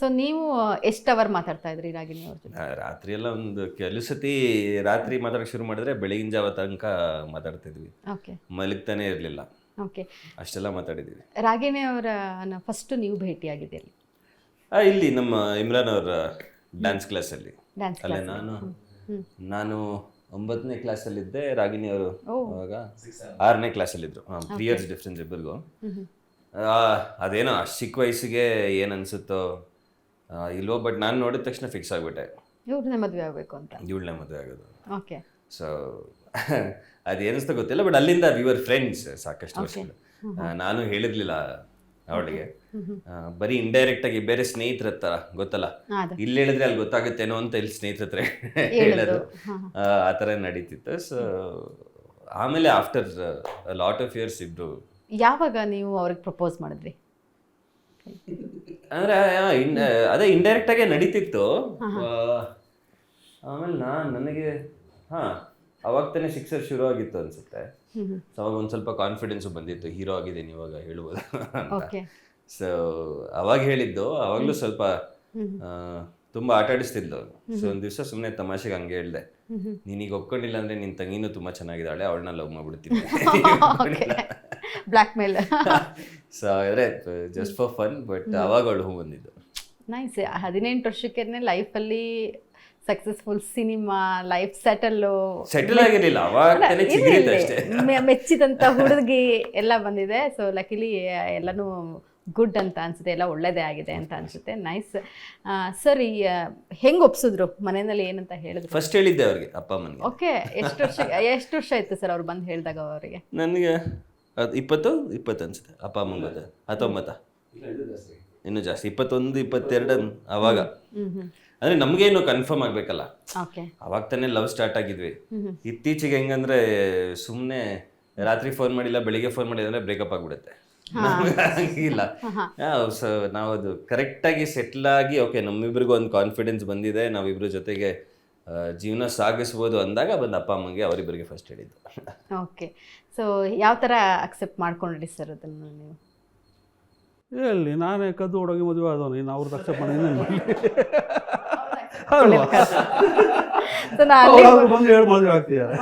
So ನೀವು ಎಷ್ಟು hour ಮಾತಾಡ್ತಾ ಇದ್ರಿ ರಾಗಿಣಿ ಅವ್ರ ಜೊತೆ? ರಾತ್ರಿ ಎಲ್ಲ ಒಂದು ಕೆಲವು ಸತಿ ರಾತ್ರಿ ಮಾತಾಡೋಕೆ ಶುರು ಮಾಡಿದ್ರೆ ಬೆಳಗಿನ ಜಾವ ತನಕ ಮಾತಾಡ್ತಿದ್ವಿ, ಓಕೆ ಮಲಗ್ತಾನೆ ಇರಲಿಲ್ಲ, ಓಕೆ. ಅಷ್ಟೆಲ್ಲ ಮಾತಾಡಿದ್ದೀವಿ. ರಾಗಿಣಿ ಅವರ ಫಸ್ಟ್ ನೀವು ಭೇಟಿಯಾಗಿದೆ ಅಲ್ಲಿ? ಇಲ್ಲಿ ನಮ್ಮ ಇಮ್ರಾನ್ ಅವರ ಡ್ಯಾನ್ಸ್ ಕ್ಲಾಸಲ್ಲಿ. ಡ್ಯಾನ್ಸ್ ಅಲ್ಲೇ ನಾನು 9ನೇ ಕ್ಲಾಸಲ್ಲಿದ್ದೆ, ರಾಗಿಣಿ ಅವರು ಅವಾಗ 6ನೇ ಕ್ಲಾಸಲ್ಲಿದ್ದರು. 3 years ಡಿಫ್ರೆನ್ಸ್ ಇಬ್ಬರಿಗೂ. ಅದೇನೋ ಅಷ್ಟು ಚಿಕ್ಕ ವಯಸ್ಸಿಗೆ ಏನು ಅನಿಸುತ್ತೋ ಇಲ್ವೋ, ಬಟ್ ನಾನು ನೋಡಿದ ತಕ್ಷಣ ಫಿಕ್ಸ್ ಆಗಿಬಿಟ್ಟೆ, ಇವ್ರನ್ನೇ ಮದುವೆ ಆಗಬೇಕು ಅಂತ. ಇವಳನ್ನೇ ಮದುವೆ ಆಗೋದು. ಓಕೆ. ಸೊ ಅದೇನಿಸ್ತಾ ಗೊತ್ತಿಲ್ಲ, ಬಟ್ ಅಲ್ಲಿಂದ ವಿ ವರ್ ಫ್ರೆಂಡ್ಸ್ ಸಾಕಷ್ಟು ವರ್ಷಗಳು. ನಾನು ಹೇಳಿರ್ಲಿಲ್ಲ ಅವಳಿಗೆ, ಬರೀ ಇಂಡೈರೆಕ್ಟ್ ಆಗಿ ಬೇರೆ ಸ್ನೇಹಿತರ ಹತ್ರ ಗೊತ್ತಲ್ಲ, ಇಲ್ಲಿ ಹೇಳಿದ್ರೆ ಅಲ್ಲಿ ಗೊತ್ತಾಗುತ್ತೇನೋ ಅಂತ ಇಲ್ಲಿ ಸ್ನೇಹಿತರ ಹತ್ರ ಹೇಳೋದು, ಆ ಥರ ನಡೀತಿತ್ತು. ಸೊ ಆಮೇಲೆ ಆಫ್ಟರ್ ಲಾಟ್ ಆಫ್ ಇಯರ್ಸ್ ಇಬ್ರು. ಯಾವಾಗ ನೀವು ಅವ್ರಿಗೆ ಪ್ರಪೋಸ್ ಮಾಡಿದ್ರಿ? ಅಂದ್ರೆ ಅದೇ ಇಂಡೈರೆಕ್ಟ್ ಆಗೇ ನಡೀತಿತ್ತು. ಆಮೇಲೆ ನನಗೆ ಅವಾಗ ತಾನೇ 6 years ಶುರು ಆಗಿತ್ತು ಅನ್ಸುತ್ತೆ. ಸೊ ಅವಾಗ ಒಂದ್ ಸ್ವಲ್ಪ ಕಾನ್ಫಿಡೆನ್ಸ್ ಬಂದಿತ್ತು, ಹೀರೋ ಆಗಿದ್ದೀನಿ ಇವಾಗ ಹೇಳ್ಬೋದು ಅಂತ. ಸೊ ಅವಾಗ ಹೇಳಿದ್ದು, ಅವಾಗ್ಲೂ ಸ್ವಲ್ಪ ತುಂಬಾ ಆಟ ಆಡಿಸ್ತಿದ್ಲು. ಸೊ ಒಂದ್ ದಿವಸ ಸುಮ್ಮನೆ ತಮಾಷೆಗೆ ಹಂಗೆ ಹೇಳ್ದೆ, ನೀನೀಗ ಒಪ್ಕೊಂಡಿಲ್ಲ ಅಂದ್ರೆ ನಿನ್ ತಂಗಿನೂ ತುಂಬಾ ಚೆನ್ನಾಗಿದ್ದಾಳೆ, ಅವಳನ್ನ ಲವ್ ಮಾಡ್ಬಿಡ್ತೀನಿ. ಬ್ಲ್ಯಾಕ್ ಮೇಲ್. ಸೊ ಅಂದ್ರೆ ಜಸ್ಟ್ ಫಾರ್ ಫನ್, ಬಟ್ ಅವಾಗ ಅವಳು ಹೂ ಬಂದಿದ್ದು. ನೈಸ್. 18 ವರ್ಷಕ್ಕೆ ಲೈಫಲ್ಲಿ ಸಕ್ಸಸ್ಫುಲ್, ಸಿನಿಮಾ ಲೈಫ್ ಸೆಟಲ್ ಆಗಿರಲಿಲ್ಲ ಅವಾಗ, ಮೆಚ್ಚಿದಂತ ಹುಡುಗಿ ಎಲ್ಲ ಬಂದಿದೆ. ಸೊ ಲಕಿಲಿ ಎಲ್ಲನೂ ಗುಡ್ ಅಂತ ಅನ್ಸುತ್ತೆ, ಎಲ್ಲ ಒಳ್ಳೇದೇ ಆಗಿದೆ ಅಂತ ಅನ್ಸುತ್ತೆ. ನೈಸ್. ಸರ್, ಹೆಂಗ್ ಒಪ್ಸಿದ್ರು ಮನೆಯಲ್ಲಿ, ಏನಂತ ಹೇಳಿದ್ರು? ಫಸ್ಟ್ ಹೇಳಿದ್ದೆ ಅವ್ರಿಗೆ, ಅಪ್ಪ ಅಮ್ಮನಿಗೆ. ಓಕೆ. ಎಷ್ಟು ವರ್ಷ ಆಯ್ತು ಸರ್ ಅವ್ರು ಬಂದು ಹೇಳಿದಾಗ? ಅವರಿಗೆ ನನಗೆ 20 ಅನ್ಸುತ್ತೆ, ಅಪ್ಪ ಅಮ್ಮಂಗೆ 19, ಇನ್ನೂ ಜಾಸ್ತಿ, 21, 22 ಅವಾಗ. ಅಂದ್ರೆ ನಮ್ಗೇನು ಕನ್ಫರ್ಮ್ ಆಗ್ಬೇಕಲ್ಲ, ಅವಾಗ ತಾನೇ ಲವ್ ಸ್ಟಾರ್ಟ್ ಆಗಿದ್ವಿ. ಇತ್ತೀಚೆಗೆ ಹೆಂಗಂದ್ರೆ ಸುಮ್ಮನೆ ರಾತ್ರಿ ಫೋನ್ ಮಾಡಿಲ್ಲ, ಬೆಳಿಗ್ಗೆ ಫೋನ್ ಮಾಡಿಲ್ಲ ಅಂದ್ರೆ ಬ್ರೇಕಪ್ ಆಗ್ಬಿಡುತ್ತೆ. ಇಲ್ಲ, ನಾವು ಅದು ಕರೆಕ್ಟಾಗಿ ಸೆಟ್ಲ್ ಆಗಿ, ಓಕೆ ನಮ್ಮಿಬ್ರಿಗೂ ಒಂದು ಕಾನ್ಫಿಡೆನ್ಸ್ ಬಂದಿದೆ, ನಾವಿಬ್ರು ಜೊತೆಗೆ ಜೀವನ ಸಾಗಿಸ್ಬೋದು ಅಂದಾಗ ಬಂದು ಅಪ್ಪ ಅಮ್ಮಂಗೆ ಅವರಿಬ್ಬರಿಗೆ ಫಸ್ಟ್ ಹೇಳಿದ್ದು. ಓಕೆ. ಸೊ ಯಾವ ಥರ ಅಕ್ಸೆಪ್ಟ್ ಮಾಡ್ಕೊಂಡ್ರಿ ಸರ್ ಅದನ್ನು ನೀವು? ಎಲ್ಲಿ ನಾನೇ ಕದ್ದು ಹುಡುಗಿ ಮದುವೆ ಆದವನು, ಇನ್ನು ಅವ್ರದ್ದು ಅಕ್ಸೆಪ್ಟ್ ಮಾಡಿದ್ದೀನಿ. ಬಂದು ಹೇಳಿ ಮದುವೆ ಆಗ್ತಿದ್ದಾರೆ.